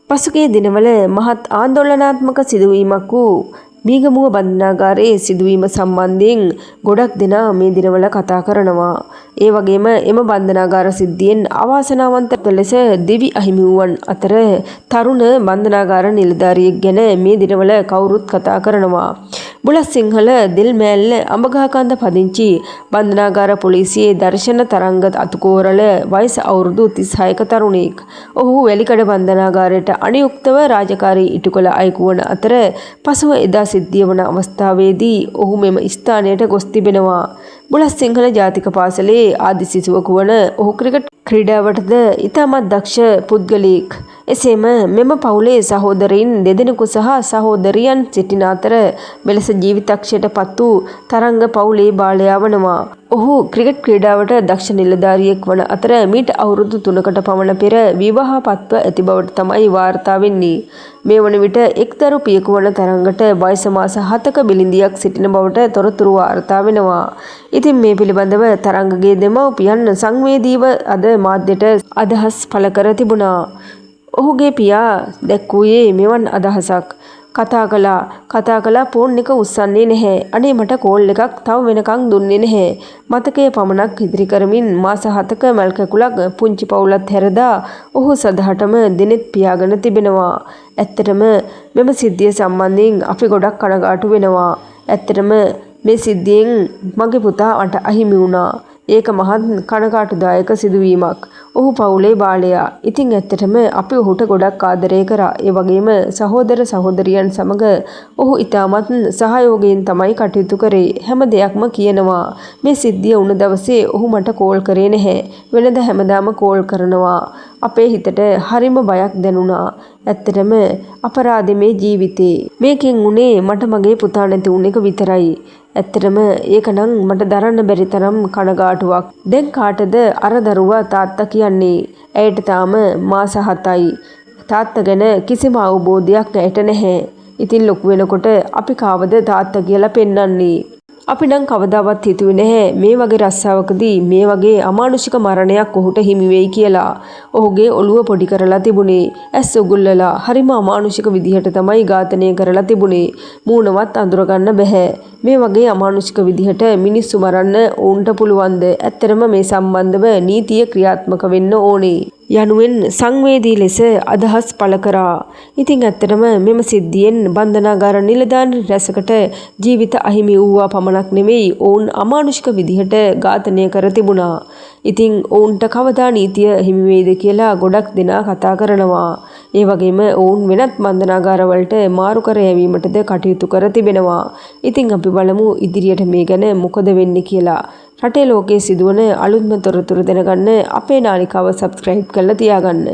පසුගිය දිනවල මහත් ආందోලනාත්මක සිදුවීමක් වූ මීගමුව බන්ධනාගාරයේ සිදුවීම සම්බන්ධයෙන් ගොඩක් දෙනා මේ දිනවල කතා කරනවා. ඒ වගේම එම බන්ධනාගාර සිද්ධියෙන් අවාසනාවන්ත ලෙස දිවි අහිමි වූවන් අතර තරුණ බන්ධනාගාර නිලධාරියෙක් ගැන මේ දිනවල කවුරුත් කතා කරනවා. බුලත් සිංහල දිල්මෑල්ල අඹගහකන්ද පදිංචි බන්ධනාගාර පොලිසියේ දර්ශන තරංග අතුකෝරල වයස අවුරුදු 36ක තරුණයෙක්. ඔහු වැලිකඩ බන්ධනාගාරයට අනියුක්තව රාජකාරී ඉටු කළ අයෙකු වන අතර පසුව එදා සිද්ධිය වන අවස්ථාවේදී ඔහු මෙම ස්ථානයට ගොස් තිබෙනවා. බුලත් සිංහල ජාතික පාසලේ ආදි සිසුවකු වන ඔහු ක්‍රිකට් ක්‍රීඩාවටද ඉතාමත් දක්ෂ පුද්ගලයෙක්. එසේම මෙම පවුලේ සහෝදරයින් දෙදෙනෙකු සහ සහෝදරියන් සිටින අතර මෙලෙස ජීවිතක්ෂයට පත් වූ තරංග පවුලේ බාලයා වනවා. ඔහු ක්‍රිකට් ක්‍රීඩාවට දක්ෂ නිලධාරියෙක් වන අතර මීට අවුරුදු 3කට පමණ පෙර විවාහ පත්ව ඇති බවට තමයි වාර්තා වෙන්නේ. මේ වන විට එක්දරු පියෙකු වන තරංගට වයස මාස 7ක බිලිඳියක් සිටින බවට තොරතුරු වාර්තා වෙනවා. ඉතින් මේ පිළිබඳව තරංගගේ දෙමව්පියන් සංවේදීව අද මාධ්‍යට අදහස් පළ කර තිබුණා. ඔහුගේ පියා දැක්වුවේ මෙවන් අදහසක්. කතා කළා ෆෝන් එක උස්සන්නේ නැහැ. අනේ මට කෝල් එකක් තව වෙනකන් දුන්නේ නැහැ. මතකයේ පමණක් ඉදිරි කරමින් මාස 7ක මල් කැකුලක් පුංචි පවුලත් හැරදා ඔහු සදහටම දිනෙත් පියාගෙන තිබෙනවා. ඇත්තටම මෙම සිද්ධිය සම්බන්ධයෙන් අපි ගොඩක් කනගාටු වෙනවා. ඇත්තටම මේ සිද්ධියෙන් මගේ පුතා මට අහිමි වුණා. ඒක මහත් කනකාටුදායක සිදුවීමක්. ඔහු පවුලේ බාලයා. ඉතින් ඇත්තටම අපි ඔහුට ගොඩක් ආදරය කරා. ඒ වගේම සහෝදර සහෝදරියන් සමග ඔහු ඉතාමත් සහයෝගයෙන් තමයි කටයුතු කරේ. හැම දෙයක්ම කියනවා. මේ සිද්ධිය වුණ දවසේ ඔහු මට කෝල් කරේ නැහැ. වෙනද හැමදාම කෝල් කරනවා. අපේ හිතට හරිම බයක් දැනුණා. ඇත්තටම අපරාධේ මේ ජීවිතේ. මේකෙන් උනේ මට මගේ පුතා නැති වුණ එක විතරයි. ඇත්තටම ඒකනම් මට දරන්න බැරි තරම් කනගාටුවක්. දැන් කාටද අර දරුවා තාත්තා කියන්නේ? ඇයට තාම මාස 7යි. තාත්තා ගැන කිසිම අවබෝධයක් ඇයට නැහැ. ඉතින් ලොකු වෙනකොට අපි කාවද තාත්තා කියලා පෙන්වන්නේ? අපි නම් කවදාවත් හිතුවේ නැහැ මේ වගේ රස්සාවකදී මේ වගේ අමානුෂික මරණයක් ඔහුට හිමි වෙයි කියලා. ඔහුගේ ඔළුව පොඩි කරලා තිබුණේ. ඇස් උගුල්ලලා හරිම අමානුෂික විදිහට තමයි ඝාතනය කරලා තිබුණේ. මූණවත් අඳුර ගන්න බෑ. මේ වගේ අමානුෂික විදිහට මිනිස්සු මරන්න ඕන්ට පුළුවන්ද? ඇත්තරම මේ සම්බන්ධව නීතිය ක්‍රියාත්මක වෙන්න ඕනේ යනුවෙන් සංවේදී ලෙස අදහස් පළ කරා. ඉතින් ඇත්තටම මෙම සිද්ධියෙන් බන්ධනාගාර නිලධාරී රැසකට ජීවිත අහිමි වූවා පමණක් නෙවෙයි ඔවුන් අමානුෂික විදිහට ඝාතනය කර තිබුණා. ඉතින් ඔවුන්ට කවදා නීතිය හිමි වෙයිද කියලා ගොඩක් දෙනා කතා කරනවා. ඒ වගේම ඔවුන් වෙනත් බන්ධනාගාරවලට මාරු කර යැවීමටද කටයුතු කර තිබෙනවා. ඉතින් අපි බලමු ඉදිරියට මේ ගැන මොකද වෙන්නේ කියලා. රටේ ලෝකයේ සිදුවන අලුත්ම තොරතුරු දැනගන්න අපේ නාලිකාව සබ්ස්ක්‍රයිබ් කරලා තියාගන්න.